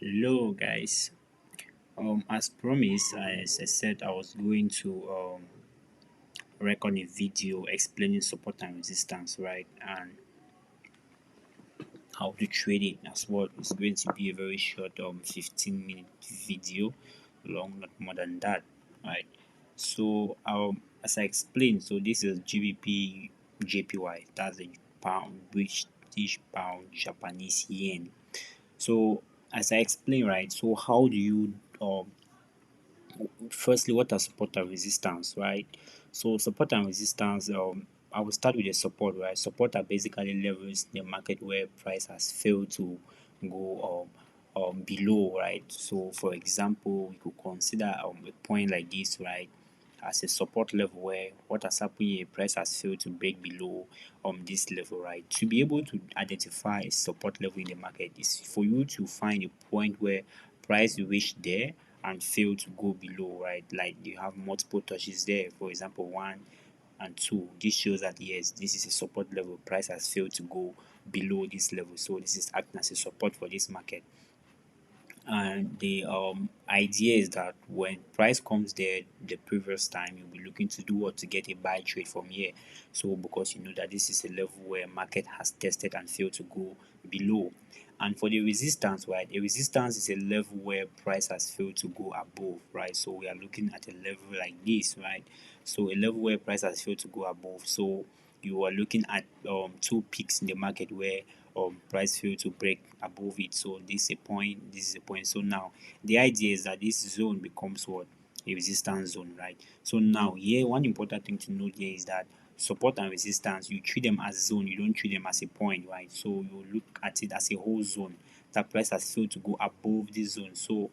Hello, guys. As promised, as I said, I was going to record a video explaining support and resistance, right? And how to trade it as well. It's going to be a very short 15-minute video, long, not more than that, right? So, as I explained, so this is GBP JPY. That's the pound, British pound, Japanese yen. So, as I explained, right? So, how do you firstly, what are support and resistance, right? So support and resistance, I will start with the support, right? Support are basically levels in the market where price has failed to go below, right? So for example, we could consider a point like this, right? As a support level where what has happened here, price has failed to break below this level, right? To be able to identify a support level in the market is for you to find a point where price reach there and fail to go below, right? Like you have multiple touches there, for example, one and two. This shows that yes, this is a support level. Price has failed to go below this level, so this is acting as a support for this market. And the idea is that when price comes there the previous time, you'll be looking to do what to get a buy trade from here. So because you know that this is a level where market has tested and failed to go below. And for the resistance, right, the resistance is a level where price has failed to go above, right? So we are looking at a level like this, right? So a level where price has failed to go above. So you are looking at two peaks in the market where price failed to break above it. So this is a point, this is a point. So now the idea is that this zone becomes what? A resistance zone, right? So now here one important thing to note here is that support and resistance, you treat them as zone, you don't treat them as a point, right? So you look at it as a whole zone. That price has failed to go above this zone. So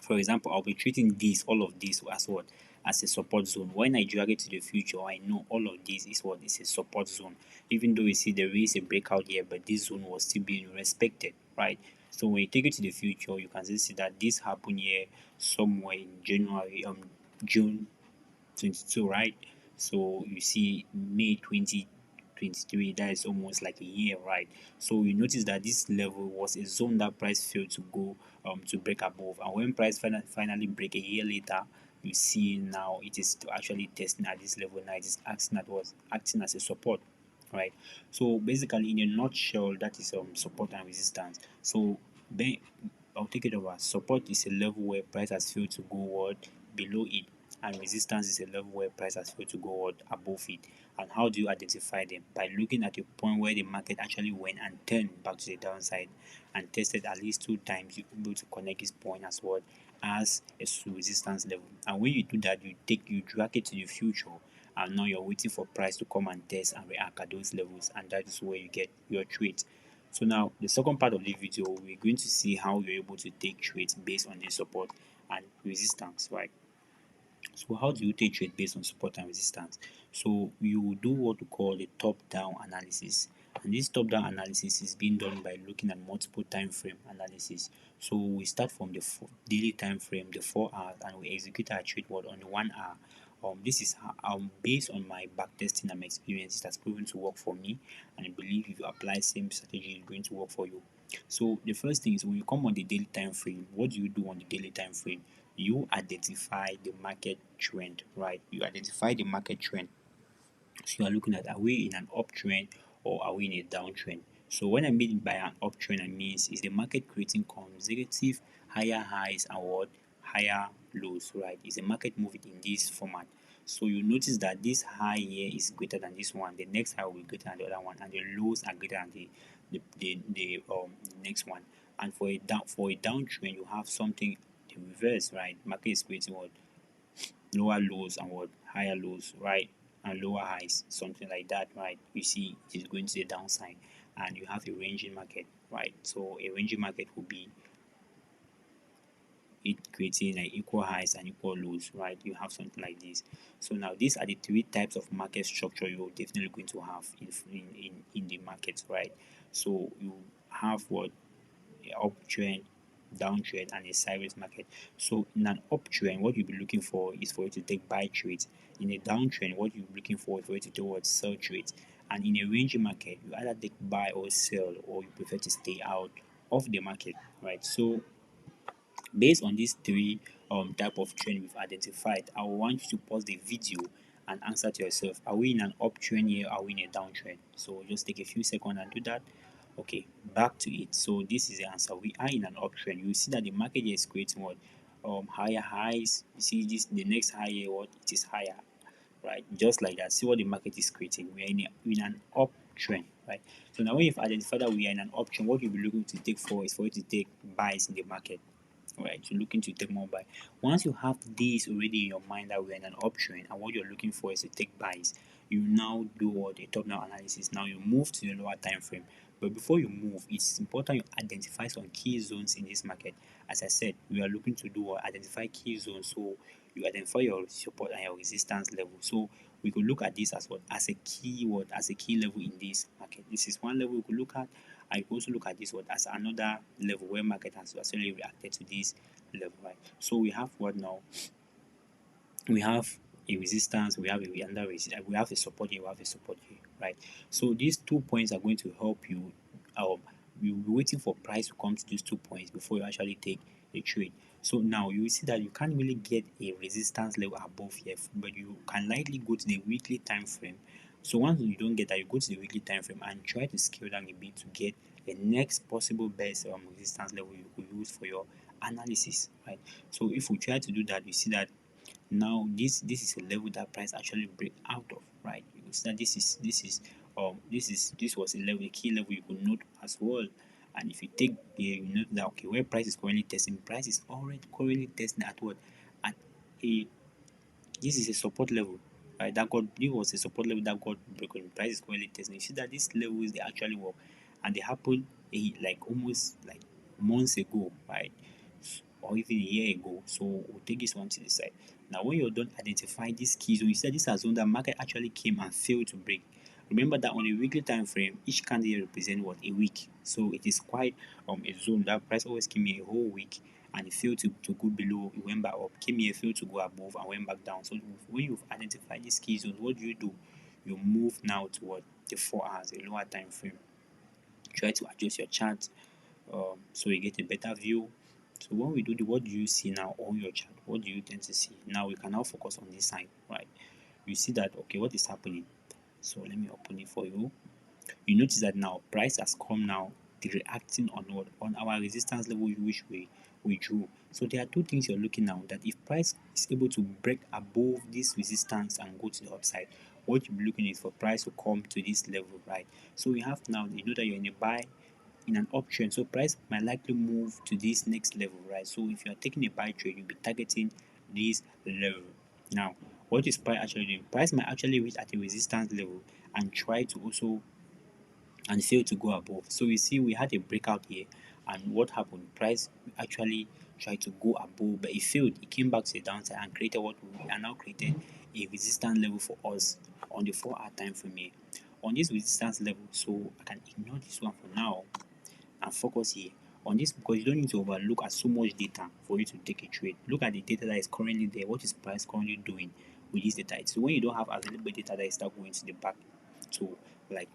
for example, I'll be treating this, all of this as what? As a support zone. When I drag it to the future, I know all of this is what is a support zone. Even though you see there is a breakout here, but this zone was still being respected, right? So when you take it to the future, you can see that this happened here somewhere in June 22, right? So you see May 2023, that is almost like a year, right? So you notice that this level was a zone that price failed to go to break above, and when price finally break a year later, you see now it is actually testing at this level. Now it is acting as a support, right? So basically in a nutshell, that is support and resistance. So then I'll take it over. Support is a level where price has failed to go what below it, and resistance is a level where price has failed to go what above it. And how do you identify them? By looking at a point where the market actually went and turned back to the downside and tested at least two times. You're able to connect this point as well as a resistance level. And when you do that, you drag it to the future, and now you're waiting for price to come and test and react at those levels, and that is where you get your trade. So now the second part of the video, we're going to see how you're able to take trades based on the support and resistance, right? So how do you take trade based on support and resistance? So you do what we call a top-down analysis. And this top-down analysis is being done by looking at multiple time frame analysis. So we start from the daily time frame, the 4 hours, and we execute our trade what on the 1 hour. This is based on my back testing and my experience. It has proven to work for me, and I believe if you apply same strategy, it's going to work for you. So the first thing is when you come on the daily time frame, what do you do on the daily time frame? You identify the market trend, right? You identify the market trend. So you are looking at, are we in an uptrend or are we in a downtrend? So when I mean by an uptrend, I means is the market creating consecutive higher highs and what higher lows, right? Is the market moving in this format? So you notice that this high here is greater than this one, the next high will be greater than the other one, and the lows are greater than the next one. And for a downtrend, you have something the reverse, right? Market is creating what lower lows and what higher lows, right? And lower highs, something like that, right? You see it is going to the downside, and you have a ranging market, right? So a ranging market will be it creating like equal highs and equal lows, right? You have something like this. So now these are the three types of market structure you're definitely going to have in the market, right? So you have what uptrend, downtrend, and a sideways market. So in an uptrend, what you'll be looking for is for you to take buy trades. In a downtrend, what you'll be looking for is for you to do what sell trades. And in a ranging market, you either take buy or sell, or you prefer to stay out of the market, right? So based on these three type of trend we've identified, I want you to pause the video and answer to yourself: are we in an uptrend here? Are we in a downtrend? So just take a few seconds and do that. Okay, back to it. So this is the answer: we are in an uptrend. You see that the market here is creating what, higher highs. You see this, the next high here, what, it is higher, right? Just like that. See what the market is creating. We are in an uptrend, right? So now when you've identified that we are in an uptrend, what you'll be looking to take for is for you to take buys in the market, right? You're looking to take more buy. Once you have this already in your mind that we're in an uptrend and what you're looking for is to take buys, you now do what, a top down analysis. Now you move to the lower time frame. But before you move, it's important you identify some key zones in this market. As I said, we are looking to do what, identify key zones. So you identify your support and your resistance level. So we could look at this as what, as a key word, as a key level in this market. This is one level we could look at. I could also look at this word as another level where market has actually reacted to this level, right? So we have what now? We have a resistance, we have a under resistance, we have a support here, we have a support here, right? So these 2 points are going to help you. You'll be waiting for price to come to these 2 points before you actually take a trade. So now you will see that you can't really get a resistance level above here, but you can likely go to the weekly time frame. So once you don't get that, you go to the weekly time frame and try to scale down a bit to get the next possible best resistance level you could use for your analysis, right? So if we try to do that, you see that now this is a level that price actually break out of, right? You can see that this was a level, a key level you could note as well. And if you take the, you note that okay, where price is currently testing, price is already currently testing at what, at a, this is a support level, right? That got, this was a support level that got broken. Price is currently testing. You see that these levels, they actually work, and they happen like almost like months ago, right? Or even a year ago. So we'll take this one to the side. Now, when you're done identifying these keys, when you said this as zone that market actually came and failed to break. Remember that on a weekly time frame, each candle represents what, a week. So it is quite a zone that price always came here a whole week and it failed to go below, it went back up, came here, failed to go above and went back down. So when you've identified these key zones, what do? You move now toward the 4 hours, a lower time frame. Try to adjust your chart so you get a better view. So when we do the, what do you see now on your chart? What do you tend to see? Now we can now focus on this side, right? You see that okay, what is happening? So let me open it for you. You notice that now price has come now reacting on what, on our resistance level which we drew. So there are two things you're looking now, that if price is able to break above this resistance and go to the upside, what you'll be looking is for price to come to this level, right? So we have now, you know that you're in a buy in an uptrend, so price might likely move to this next level, right? So if you are taking a buy trade, you'll be targeting this level. Now what is price actually doing? Price might actually reach at a resistance level and try to also and failed to go above. So we see we had a breakout here, and what happened? Price actually tried to go above, but it failed. It came back to the downside and created what we are now created a resistance level for us on the 4 hour time frame here. On this resistance level, so I can ignore this one for now and focus here on this, because you don't need to overlook at so much data for you to take a trade. Look at the data that is currently there. What is price currently doing with this data? So when you don't have available data that is start going to the back to like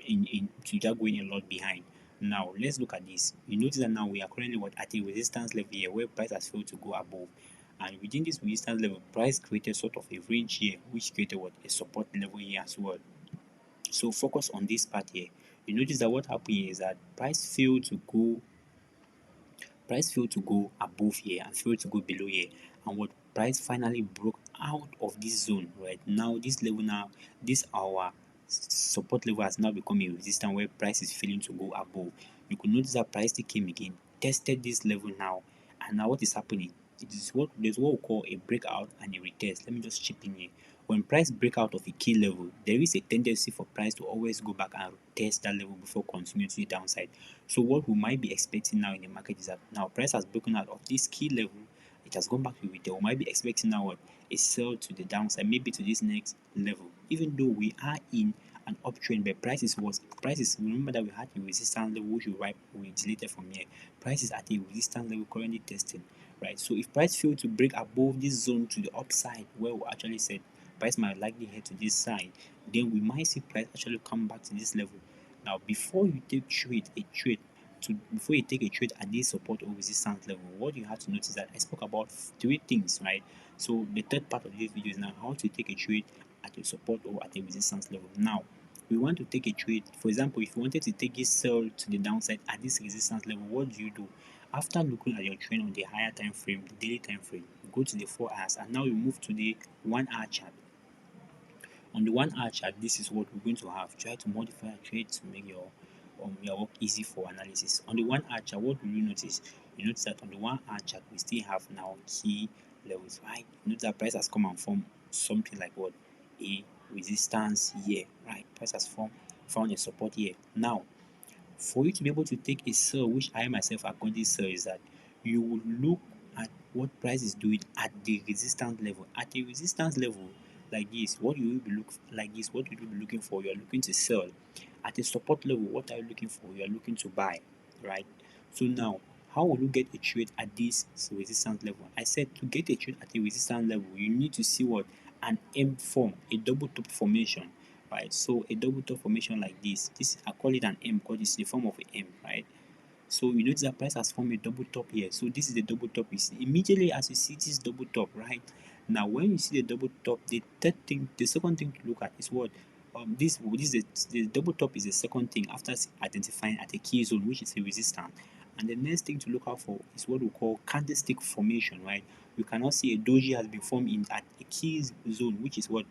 in to just going a lot behind. Now let's look at this. You notice that now we are currently what, at a resistance level here where price has failed to go above, and within this resistance level price created sort of a range here which created what, a support level here as well. So focus on this part here. You notice that what happened here is that price failed to go above here and failed to go below here, and what, price finally broke out of this zone. Right now this level, now this our support level has now become a resistance where price is failing to go above. You could notice that price still came again, tested this level now, and now what is happening? It is what, there's what we call a breakout and a retest. Let me just chip in here. When price break out of a key level, there is a tendency for price to always go back and test that level before continuing to the downside. So what we might be expecting now in the market is that now price has broken out of this key level, it has gone back to retail. We might be expecting now what, a sell to the downside, maybe to this next level. Even though we are in an uptrend, but prices, remember that we had a resistance level which we deleted from here. Price is at a resistance level currently testing, right? So if price fail to break above this zone to the upside where we actually said price might likely head to this side, then we might see price actually come back to this level. Now before you take a trade, before you take a trade at this support or resistance level, what you have to notice that I spoke about three things, right? So the third part of this video is now how to take a trade at a support or at a resistance level. Now, we want to take a trade. For example, if you wanted to take this sell to the downside at this resistance level, what do you do? After looking at your trend on the higher time frame, the daily time frame, you go to the 4 hours and now you move to the 1 hour chart. On the 1 hour chart, this is what we're going to have. Try to modify a trade to make your work easy for analysis. On the 1 hour chart, what will you notice? You notice that on the 1 hour chart, we still have now key levels, right? You notice that price has come and formed something like what? A resistance here, right? Price has found a support here. Now, for you to be able to take a sell, which I myself are going to sell, is that you will look at what price is doing at the resistance level. At the resistance level like this, what you will be looking for, you are looking to sell. At a support level, what are you looking for? You are looking to buy, right? So now, how will you get a trade at this resistance level? I said to get a trade at a resistance level, you need to see what an M form, a double top formation, right? So a double top formation like this I call it an M because it's the form of a M, right? So you notice that price has formed a double top here. So this is the double top. You see immediately as you see this double top, right? Now when you see the double top, the second thing to look at is what the double top is the second thing after identifying at a key zone, which is a resistance. And the next thing to look out for is what we call candlestick formation, right? You cannot see a doji has been formed in at a key zone, which is what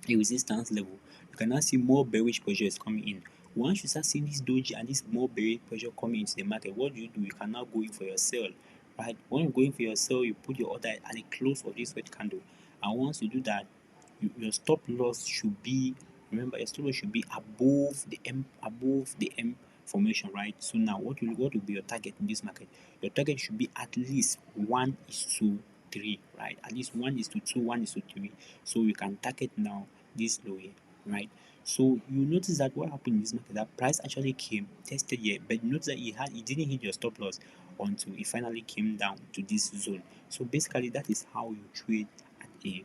a resistance level. You can now see more bearish pressure is coming in. Once you start seeing this doji and this more bearish pressure coming into the market, what do? You can now go in for your sell, right? When you go in for your sell, you put your order at the close of this red candle, and once you do that, your stop loss should be, remember, your stop loss should be above the M formation, right? So now what will be your target in this market? Your target should be at least 1:3, right? At least 1:2, 1:3. So you can target now this low here, right? So you notice that what happened in this market, that price actually came, tested here, but you notice that it didn't hit your stop loss until it finally came down to this zone. So basically that is how you trade at a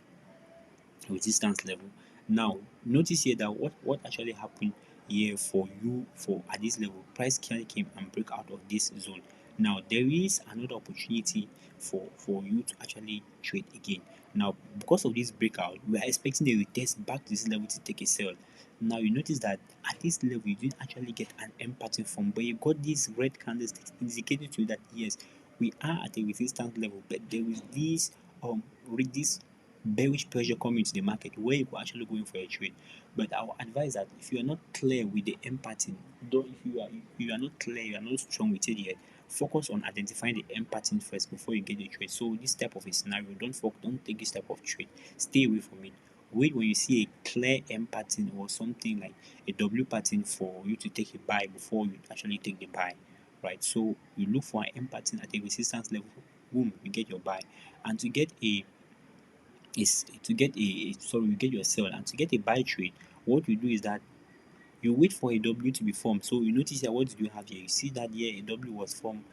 resistance level. Now notice here that what actually happened here for you for at this level, price clearly came and break out of this zone. Now there is another opportunity for you to actually trade again. Now because of this breakout, we are expecting a retest back to this level to take a sell. Now you notice that at this level you didn't actually get an M pattern from, but you got this red candlestick indicating to you that yes, we are at a resistance level, but there is this bearish pressure coming to the market where you could actually go in for a trade. But I will advise that if you are not clear with the M pattern, don't if you are not clear, you are not strong with it yet, focus on identifying the M pattern first before you get the trade. So this type of a scenario, don't take this type of trade. Stay away from it. Wait when you see a clear M pattern or something like a W pattern for you to take a buy before you actually take the buy. Right. So you look for an M pattern at a resistance level, boom, you get your buy. And to get a is to get you get your sell, and to get a buy trade, what you do is that you wait for a W to be formed. So you notice here, what did you have here? You see that here a W was formed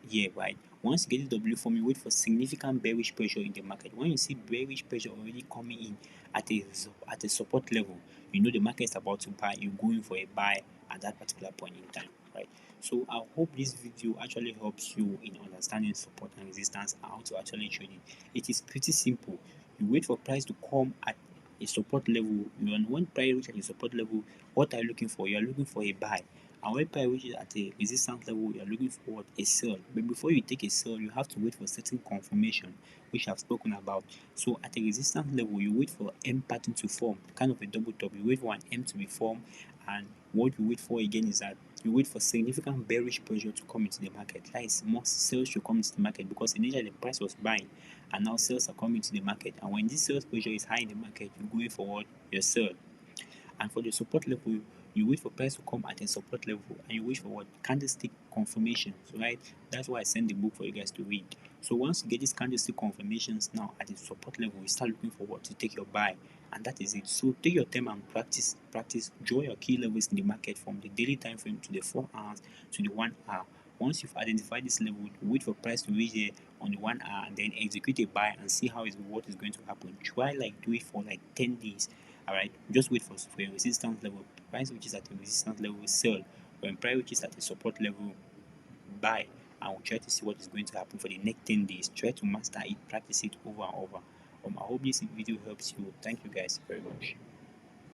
here, right? Once you get the W form, you wait for significant bearish pressure in the market. When you see bearish pressure already coming in at a support level, you know the market is about to buy. You're going for a buy at that particular point in time, right? So I hope this video actually helps you in understanding support and resistance and how to actually trade it. It is pretty simple. You wait for price to come at a support level. When price reaches at a support level, what are you looking for? You are looking for a buy. And when price reaches at a resistance level, you are looking for what? A sell. But before you take a sell, you have to wait for certain confirmation, which I've spoken about. So at a resistance level, you wait for M pattern to form, kind of a double top. You wait for an M to be formed, and what you wait for again is that you wait for significant bearish pressure to come into the market. That is, more sales should come into the market because initially the price was buying, and now sales are coming to the market. And when this sales pressure is high in the market, you're going for what? Your sell. And for the support level, you wait for price to come at a support level, and you wait for what? Candlestick confirmations, right? That's why I send the book for you guys to read. So once you get these candlestick confirmations now at the support level, you start looking for what? To take your buy, and that is it. So take your time and practice, draw your key levels in the market from the daily time frame to the 4 hours to the 1 hour. Once you've identified this level, wait for price to reach there on the 1 hour, and then execute a buy and see what is going to happen. Try do it for 10 days. All right, just wait for your resistance level. Price which is at a resistance level, sell. When price which is at a support level, buy, and we'll try to see what is going to happen for the next 10 days. Try to master it, practice it over and over. I hope this video helps you. Thank you guys very much.